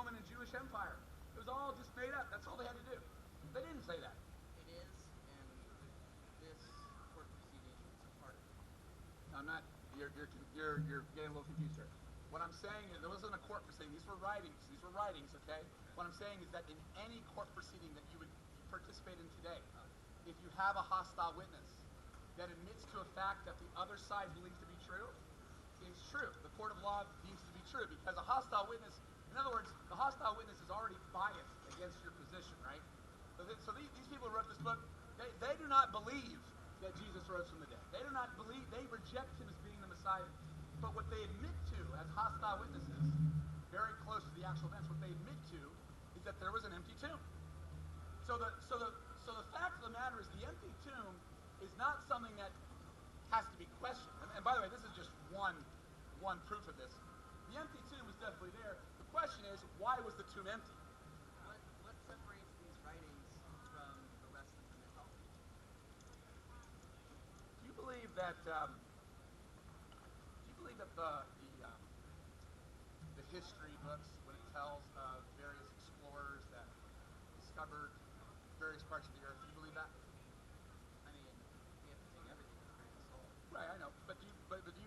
Roman and Jewish Empire. It was all just made up. That's all they had to do. They didn't say that. It is, and this court proceeding is a part of it. I'm not. You're getting a little confused here. What I'm saying is there wasn't a court proceeding. These were writings. Okay. What I'm saying is that in any court proceeding that you would participate in today, if you have a hostile witness that admits to a fact that the other side believes to be true, it's true. The court of law deems it to be true because a hostile witness, in other words, the hostile witness is already biased against your position, right? So these people who wrote this book, they do not believe that Jesus rose from the dead. They do not believe, they reject him as being the Messiah. But what they admit to as hostile witnesses, very close to the actual events, what they admit to is that there was an empty tomb. So the fact of the matter is the empty tomb is not something that has to be questioned. And by the way, this is just one proof of this. The empty tomb is definitely there. The question is, why was the tomb empty? What separates these writings from the rest of the mythology? Do you believe that the history books, when it tells of various explorers that discovered various parts of the earth, do you believe that? I mean, we have to take everything with a grain of salt. Right, I know. But do you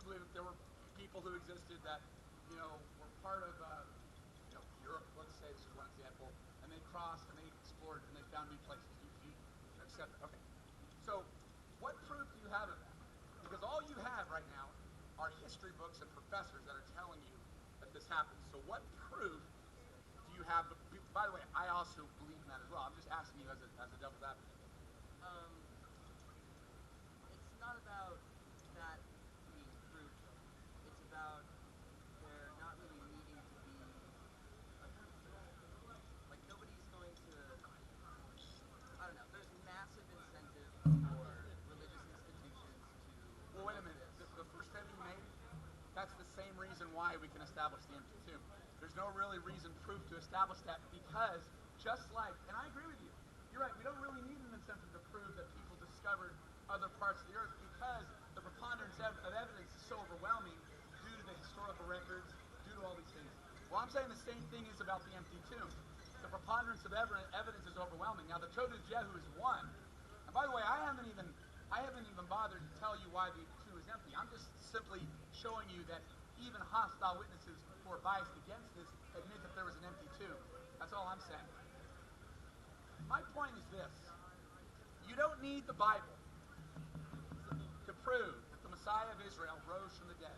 believe that there were people who existed that, were part of, Europe, let's say, this is one example, and they crossed and they explored and they found new places. Do you accept that? Okay. So, what proof do you have of that? Because all you have right now are history books and professors that are telling you that this happened. So what proof do you have? By the way, I also believe in that as well. I'm just asking you as a devil's advocate. It's not about that being proof. It's about there not really needing to be a proof for that. Like, nobody's going to, I don't know, there's massive incentive for religious institutions to... Well, wait a minute. The first statement you made, that's the same reason why we can establish the empty tomb. There's no really proof to establish that because just like, and I agree with you, you're right, we don't really need an incentive to prove that people discovered other parts of the earth because the preponderance of evidence is so overwhelming due to the historical records, due to all these things. Well, I'm saying the same thing is about the empty tomb. The preponderance of evidence is overwhelming. Now, the Todah Jehu is one. And by the way, I haven't even bothered to tell you why the tomb is empty. I'm just simply showing you that even hostile witnesses who are biased against this admit that there was an empty tomb. That's all I'm saying. My point is this. You don't need the Bible to prove that the Messiah of Israel rose from the dead.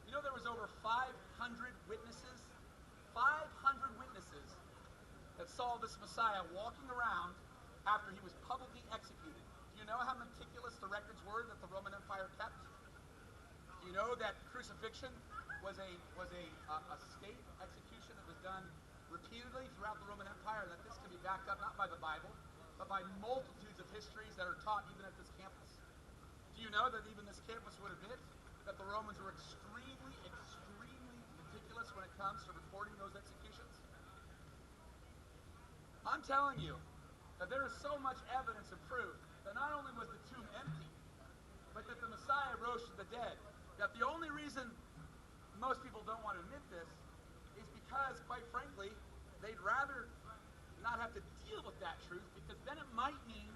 You know there was over 500 witnesses? 500 witnesses that saw this Messiah walking around after he was publicly executed. Do you know how meticulous the records were that the Roman Empire kept? Do you know that crucifixion was a state execution that was done repeatedly throughout the Roman Empire, that this can be backed up not by the Bible, but by multitudes of histories that are taught even at this campus? Do you know that even this campus would admit that the Romans were extremely, extremely meticulous when it comes to recording those executions? I'm telling you that there is so much evidence and proof that not only was the tomb empty, but that the Messiah rose from the dead. That the only reason most people don't want to admit this is because, quite frankly, they'd rather not have to deal with that truth, because then it might mean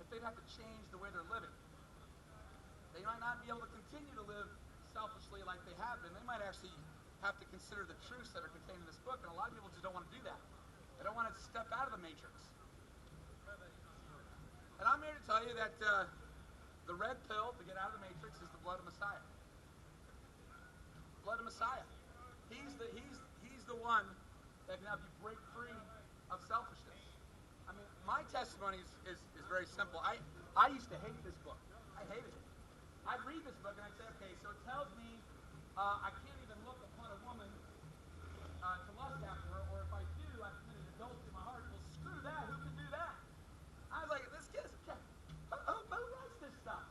that they'd have to change the way they're living. They might not be able to continue to live selfishly like they have been. They might actually have to consider the truths that are contained in this book, and a lot of people just don't want to do that. They don't want to step out of the matrix. And I'm here to tell you that the red pill to get out of the matrix is the blood of Messiah. Blood of Messiah. He's the one that can help you break free of selfishness. I mean, my testimony is very simple. I used to hate this book. I hated it. I'd read this book and I'd say, okay, so it tells me I can't even look upon a woman to lust after her, or if I do, I've committed adultery in my heart. Well, screw that. Who can do that? I was like, this kid is who writes this stuff?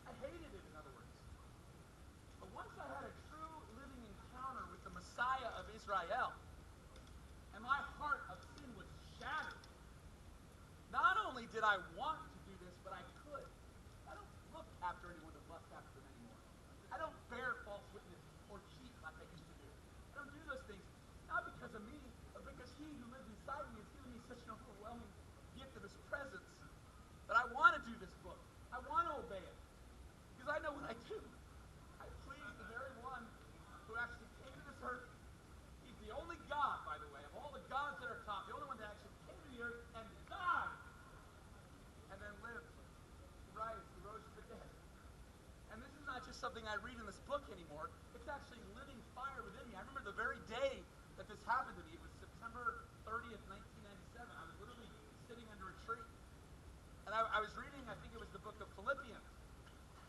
I hated it, in other words. But once I had a true living encounter with the Messiah of Israel, and my heart of sin was shattered, not only did I want to do this, but I could. I don't look after anyone to lust after them anymore. I don't bear false witness or cheat like I used to do. I don't do those things, not because of me, but because something I read in this book anymore. It's actually living fire within me. I remember the very day that this happened to me. It was September 30th, 1997. I was literally sitting under a tree. And I was reading, I think it was the book of Philippians.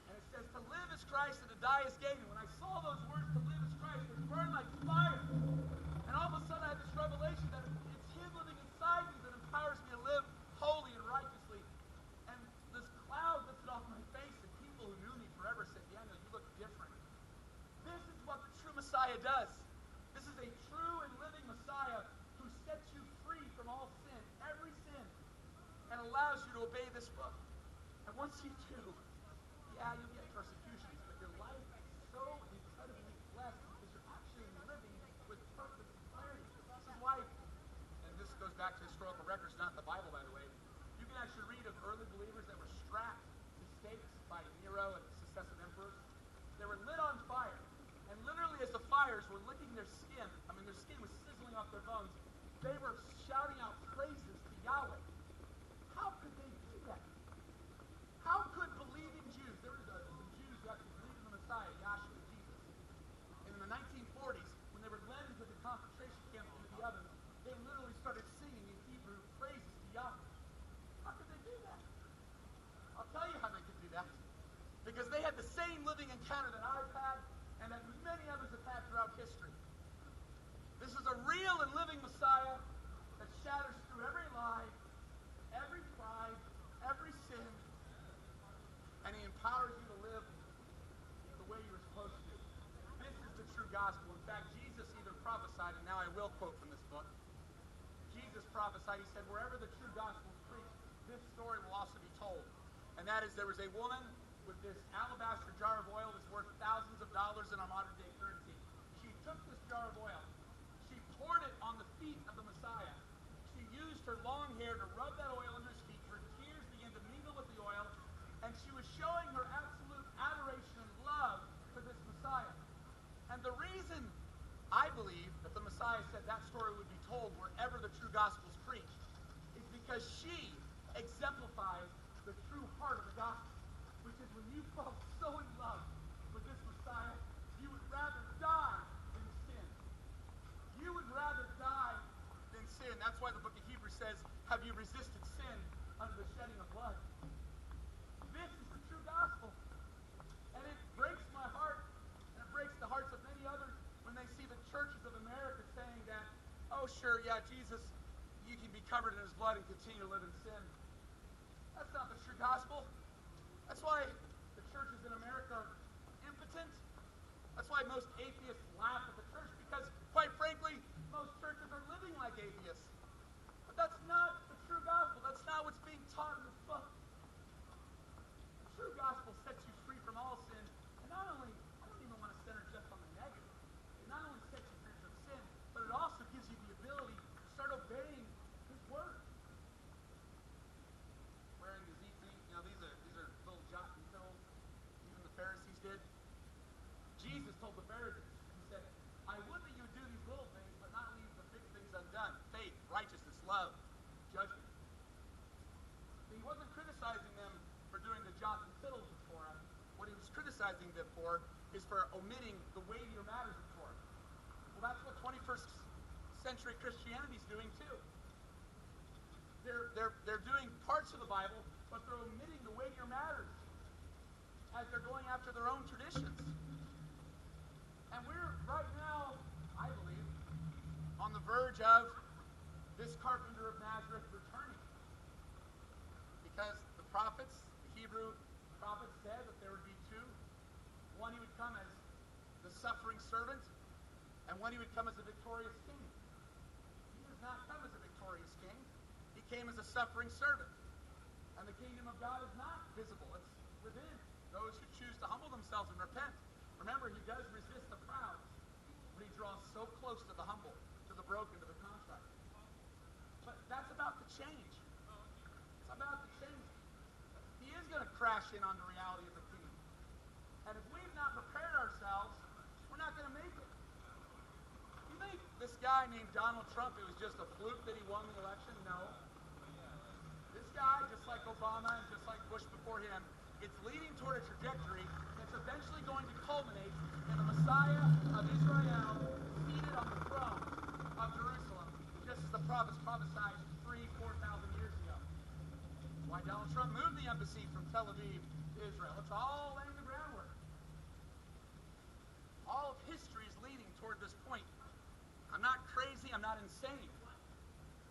And it says, to live is Christ and to die is gain. And when I saw those words, to live is Christ, it burned like fire. And all of a sudden I had this revelation that it's Him living inside me that empowers me to live holy and righteously. And this cloud lifted off my face, and people who knew me forever said, Daniel, you look different. This is what the true Messiah does. This is a true and living Messiah who sets you free from all sin, every sin, and allows you to obey this book. And once you do, yeah, you'll get persecutions, but your life is so incredibly blessed because you're actually living with purpose and clarity. This is why, and this goes back to historical records, not the Bible, by the way. You can actually read of early believers that were strapped to stakes by Nero and successive emperors. They were lit on fire. And literally as the fires were licking their skin, their skin was sizzling off their bones, they were shouting out praises to Yahweh. How could they do that? How could believing Jews, there were some Jews who actually believed in the Messiah, Yahshua, Jesus. And in the 1940s, when they were led into the concentration camp into the ovens, they literally started singing in Hebrew praises to Yahweh. How could they do that? I'll tell you how they could do that. Because they had the same living encounter that I've had and that many others have had throughout history. This is a real and living Messiah that shatters through every lie, every pride, every sin, and He empowers you to live the way you're supposed to. This is the true gospel. In fact, Jesus either prophesied, and now I will quote from this book. Jesus prophesied, He said, wherever the true gospel is preached, this story will also be told. And that is, there was a woman with this alabaster jar of oil that's worth thousands of dollars in our modern day currency. She took this jar of oil. She poured it on the feet of the Messiah. She used her long hair to rub that oil under His feet. Her tears began to mingle with the oil. And she was showing her absolute adoration and love for this Messiah. And the reason I believe that the Messiah said that story would be told wherever the true gospel is preached is because she exemplifies the true heart of the gospel. Which is when you fall so in love with this Messiah, you would rather die than sin. You would rather die than sin. That's why the book of Hebrews says, have you resisted sin under the shedding of blood? This is the true gospel. And it breaks my heart, and it breaks the hearts of many others when they see the churches of America saying that, oh sure, yeah, Jesus, you can be covered in His blood and continue to live in sin. That's not the true gospel. That's why the churches in America are impotent. That's why most atheists laugh at the church, because, quite frankly, most churches are living like atheists. But that's not the true gospel. That's not what's being taught in this book. The true gospel sets you free from all sin. And not only, I don't even want to center just on the negative. It not only sets you free from sin, but it also gives you the ability to start obeying His word. Wearing the ziti, these are little jot and tittles. Even the Pharisees did. Jesus told the Pharisees, He said, I would that you would do these little things, but not leave the big things undone. Faith, righteousness, love, judgment. He wasn't criticizing them for doing the jot and tittles of Torah. What He was criticizing them for is for omitting the weightier matters of Torah. Well, that's what 21st century Christianity is doing too. They're doing parts of the Bible, but they're omitting the weightier matters as they're going after their own traditions. And we're right now, I believe, on the verge of this carpenter of Nazareth returning. Because the prophets, the Hebrew prophets said that there would be two. One, He would come as the suffering servant, and one, He would come as a victorious king. He does not come as a victorious king. He came as a suffering servant. And the kingdom of God is not visible. It's within those who choose to humble themselves and repent. Remember, He does resist the proud, but He draws so close to the humble, to the broken, to the contrite. But that's about to change. It's about to change. He is going to crash in on the reality of the kingdom. And if we've not prepared ourselves, we're not going to make it. You think this guy named Donald Trump, it was just a fluke that he won the election? No. This guy, just like Obama and just like Bush before him, It's leading toward a trajectory that's eventually going to culminate in the Messiah of Israel seated on the throne of Jerusalem, just as the prophets prophesied 4,000 years ago. Why Donald Trump moved the embassy from Tel Aviv to Israel. It's all laying the groundwork. All of history is leading toward this point. I'm not crazy, I'm not insane.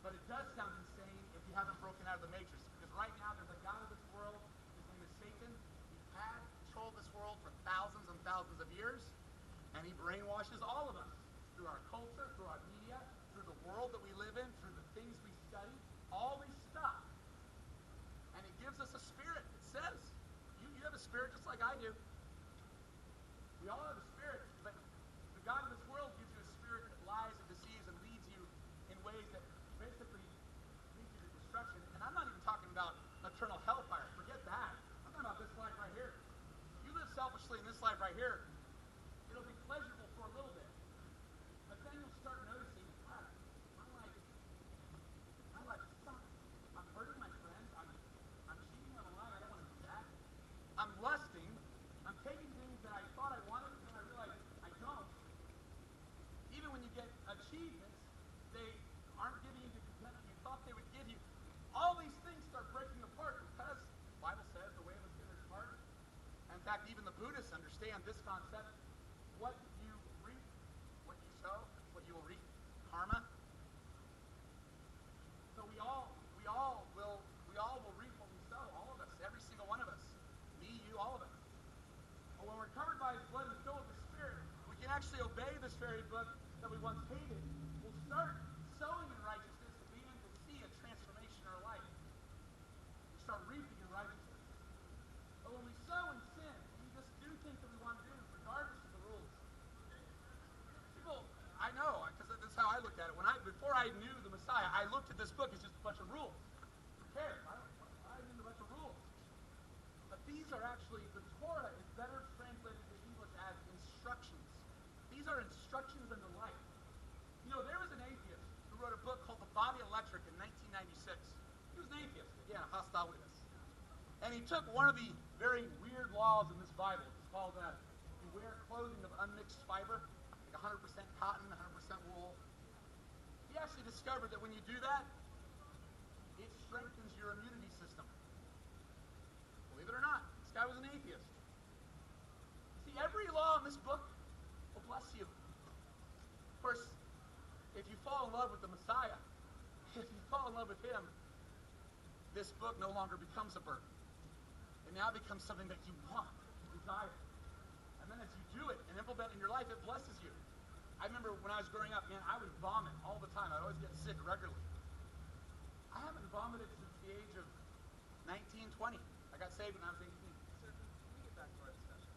But it does sound insane if you haven't broken out of the matrix. Because right now there's a God of this world, his name is Satan. He had controlled this world for thousands and thousands of years. And he brainwashes all of us through our culture, through our media, through the world that we live in, through the things we study, all this stuff. And he gives us a spirit. It says, you have a spirit just like I do. We all have a spirit, but the God of this world gives you a spirit that lies and deceives and leads you in ways that basically lead you to destruction. And I'm not even talking about eternal hellfire. Forget that. I'm talking about this life right here. You live selfishly in this life right here, it'll be pleasurable for a little bit. But then you'll start noticing, wow, my life sucks. I'm hurting my friends. I'm cheating on a lie. I don't want to do that. I'm lusting. I'm taking things that I thought I wanted and I realize I don't. Even when you get achievements, they aren't giving you the contentment you thought they would give you. All these things start breaking apart because the Bible says the way of a sinner is hard. In fact, even the Buddhists understand this concept. What you reap, what you sow, what you will reap. Karma. So we all will reap what we sow. All of us, every single one of us. Me, you, all of us. But when we're covered by his blood and filled with the Spirit, we can actually obey this very book that we once hated. We'll start sowing in righteousness and begin to see a transformation in our life. We start reaping in righteousness. But when we sow in sin, we just do things that we want to do, regardless of the rules. People, I know, because this is how I looked at it. Before I knew the Messiah, I looked at this book as just a bunch of rules. Who cares? I need a bunch of rules. But these are actually, the Torah is better translated to English as instructions. These are instructions unto life. You know, there was an atheist who wrote a book called The Body Electric in 1996. He was an atheist, again, a hostile witness. And he took one of the very weird laws in this Bible. It's called, you wear clothing of unmixed fiber, like 100% cotton, 100% wool. He actually discovered that when you do that, it strengthens your immunity system. Believe it or not, this guy was an atheist. See, every law in this book will bless you. Of course, if you fall in love with the Messiah, if you fall in love with him, this book no longer becomes a burden. It now becomes something that you want, desire. And then as you do it and implement it in your life, it blesses you. I remember when I was growing up, man, I would vomit all the time. I'd always get sick regularly. I haven't vomited since the age of 19, 20. I got saved when I was 18. Sir, can we get back to our discussion?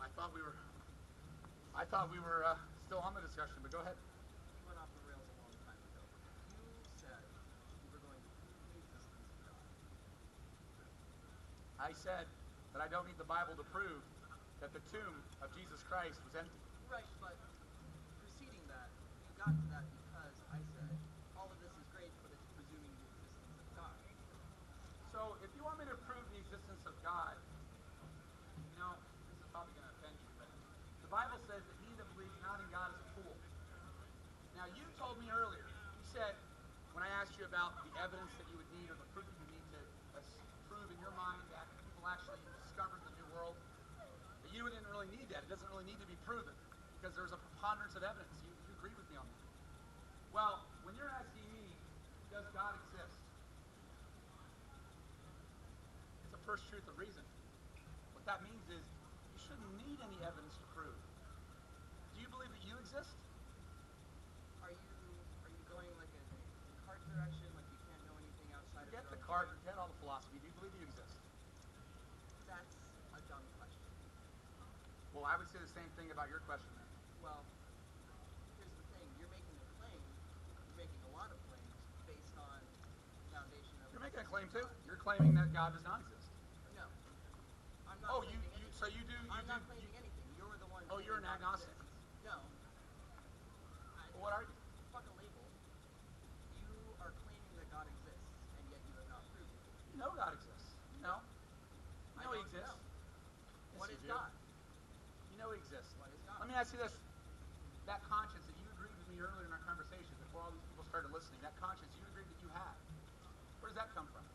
I thought we were still on the discussion, but go ahead. You went off the rails a long time ago. You said you were going to prove the existence of God. I said that I don't need the Bible to prove that the tomb of Jesus Christ was empty. Right, but preceding that, you got to that because I said all of this is great, but it's presuming the existence of God. So if you want me to prove the existence of God, you know, this is probably going to offend you, but the Bible says that he that believes not in God is a fool. Now you told me earlier, you said, when I asked you about the evidence that you would need or the proof that you need to prove in your mind that people actually discovered the new world, that you didn't really need that. It doesn't really need to be proven because there's a preponderance of evidence. You agreed with me on that. Well, when you're asking me, does God exist? It's a first truth of reason. What that means is you shouldn't need any evidence to prove. Do you believe that you exist? Are you going like in Descartes direction, like you can't know anything outside of Forget your own Descartes, brain? forget all the philosophy. Do you believe you exist? That's a dumb question. Well, I would say the same thing about your question then. Well, here's the thing. You're making a claim. You're making a lot of claims based on foundation of... You're making a claim too. You're claiming that God does not exist. No. I'm not Oh, claiming anything. so you do... I'm not claiming anything. You're the one... Oh, you're an claiming God agnostic. exists. No. Well, what are you? Fuck a label. You are claiming that God exists, and yet you have not proved it. know God exists. You know. You know He exists. Yes, What you is do. God? You know He exists. What is God? Let me ask you this. That conscience that you agreed with me earlier in our conversation before all these people started listening, that conscience you agreed that you had, where does that come from?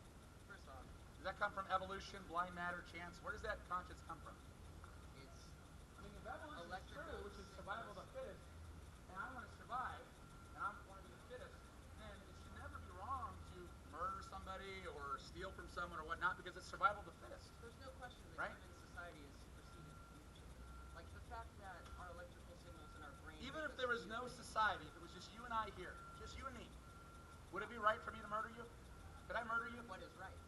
First off, Does that come from evolution, blind matter, chance? Where does that conscience come from? it's I mean, if evolution is electrical true, which is survival of the fittest, and I want to survive, and I want to be the fittest, then it should never be wrong to murder somebody or steal from someone or whatnot because it's survival of the fittest. There's no question that Right? human society is superseded nature. Like the fact that our electrical signals in our brain. Even make if us there was feel no things. society, if it was just you and I here, just you and me, would it be right for me to murder you? Could I murder you? What is right?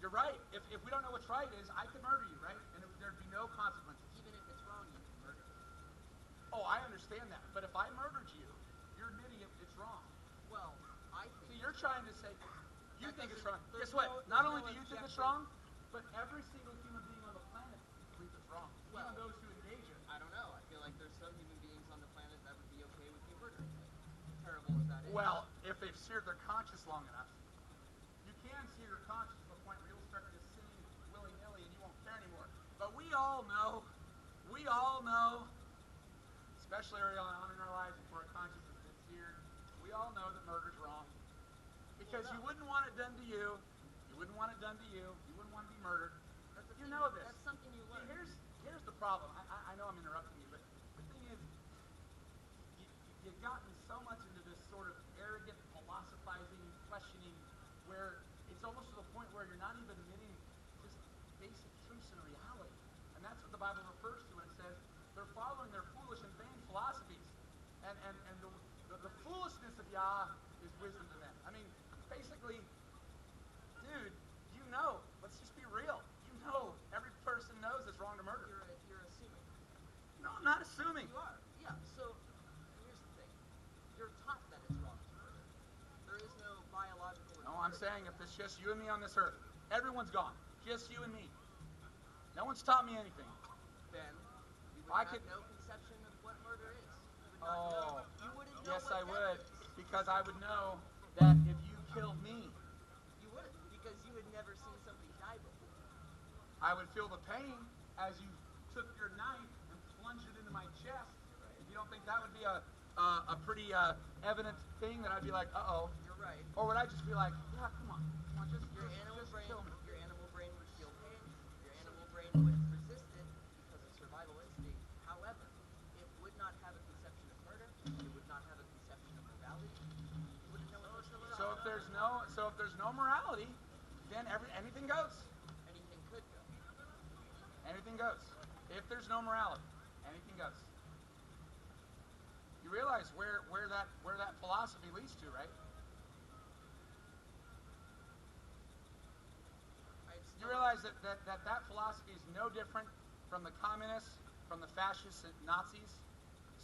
You're right. If we don't know what's right is, I could murder you, right? And there'd be no consequences. Even if it's wrong, you can murder me. Oh, I understand that. But if I murdered you, you're admitting it's wrong. Well, I think. See, you're trying to say, you That think it's doesn't- wrong. there's Guess what? no- Not there's only no do you think it's objective- wrong, but every single human being on the planet believes it's wrong. Well, Even those who engage it. I don't know. I feel like there's some human beings on the planet that would be okay with me murdering me. Terrible as that is. Well, if they've seared their conscience long enough, you can sear your conscience to the point where you'll start to sin willy-nilly and you won't care anymore. But we all know, especially early on in our lives before our conscience has been seared, we all know that murder's wrong. Because you wouldn't want it done to you. You wouldn't want it done to you. You wouldn't want to be murdered. That's the You thing, know this. That's something you See, learn. here's the problem. I know I'm interrupting you, but the thing is, you've gotten so much into this sort of arrogant, philosophizing, questioning, where it's almost to the point where you're not even admitting just basic truths in reality. And that's what the Bible refers to when it says they're following their foolish and vain philosophies. And the foolishness of Yah is wisdom to men. I mean, basically, dude, you know, let's just be real. You know, every person knows it's wrong to murder. You're assuming. No, I'm not assuming. You are. Yeah. So here's the thing. You're taught that it's wrong to murder. There is no biological. No, I'm saying if it's just you and me on this earth, everyone's gone. Just you and me. No one's taught me anything. Then you would I have could- no conception of what murder is. You would not Oh, know. You wouldn't know yes, what I death would. is. Because I would know that if you killed me, You wouldn't, because you had never seen somebody die before. I would feel the pain as you took your knife and plunged it into my chest. If you don't think that would be a pretty evident thing, that I'd be like, uh-oh. You're right. Or would I just be like, yeah, come on, just Your animal brain, kill me. your animal brain would feel pain. Your animal brain would resist it because of survival instinct. However, it would not have a conception of murder. It would not have a conception of morality. You wouldn't know what those things So are. if there's no morality, then anything goes. Anything could go. Anything goes. If there's no morality, anything goes. You realize where that philosophy leads to, right? You realize that philosophy is no different from the communists, from the fascists and Nazis.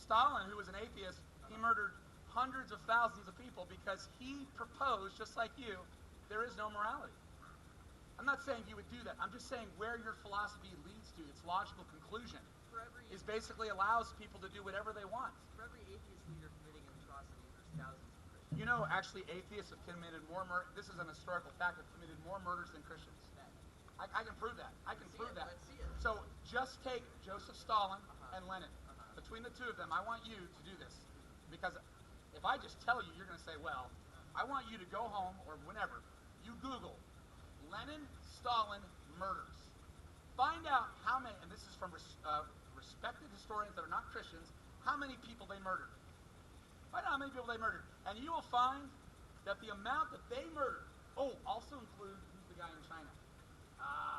Stalin, who was an atheist, he murdered hundreds of thousands of people because he proposed, just like you, there is no morality. I'm not saying you would do that. I'm just saying where your philosophy leads to, its logical conclusion, For every is basically allows people to do whatever they want. for every atheist leader committing an atrocity, there's thousands of Christians. You know, actually, atheists have committed more murder. This is an historical fact. Have committed more murders than Christians. I can prove that. I can prove that. Let's see it. So just take Joseph Stalin and Lenin. Between the two of them, I want you to do this. Because if I just tell you, you're going to say, well, I want you to go home or whenever. You Google Lenin, Stalin, murders. Find out how many, and this is from respected historians that are not Christians, how many people they murdered. Find out how many people they murdered. And you will find that the amount that they murdered, also include, who's the guy in China?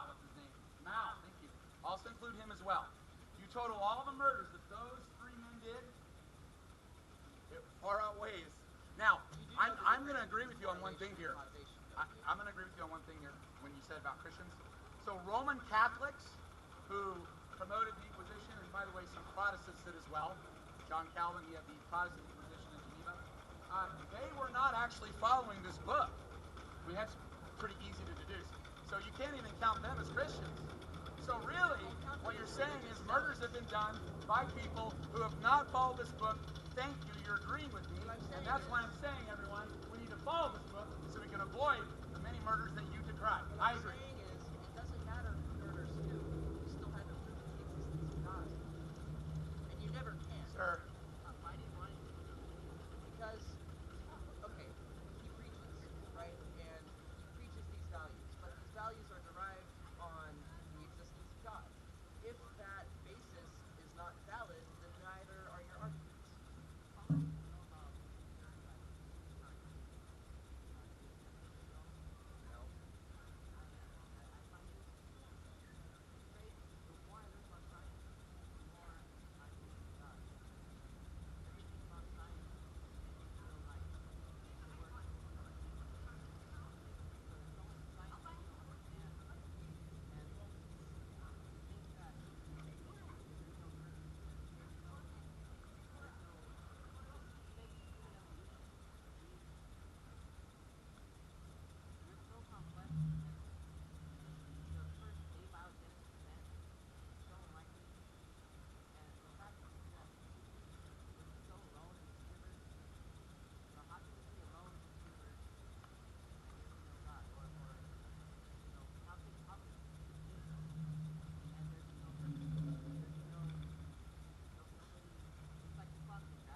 What's his name? Mao, thank you. Also include him as well. You total all the murders that those three men did, it far outweighs. Now, I'm going to agree with you on one thing here. I'm going to agree with you on one thing here when you said about Christians. So Roman Catholics who promoted the Inquisition, and by the way, some Protestants did as well. John Calvin, he had the Protestant Inquisition in Geneva. They were not actually following this book. That's pretty easy to deduce. So you can't even count them as Christians. So really, what you're saying is murders have been done by people who have not followed this book. Thank you, you're agreeing with me. And that's why I'm saying, everyone, we need to follow this book so we can avoid the many murders that you decry. I What I'm agree. saying is, it doesn't matter who murders who. You still haven't proved the existence of God. And you never can. Sir,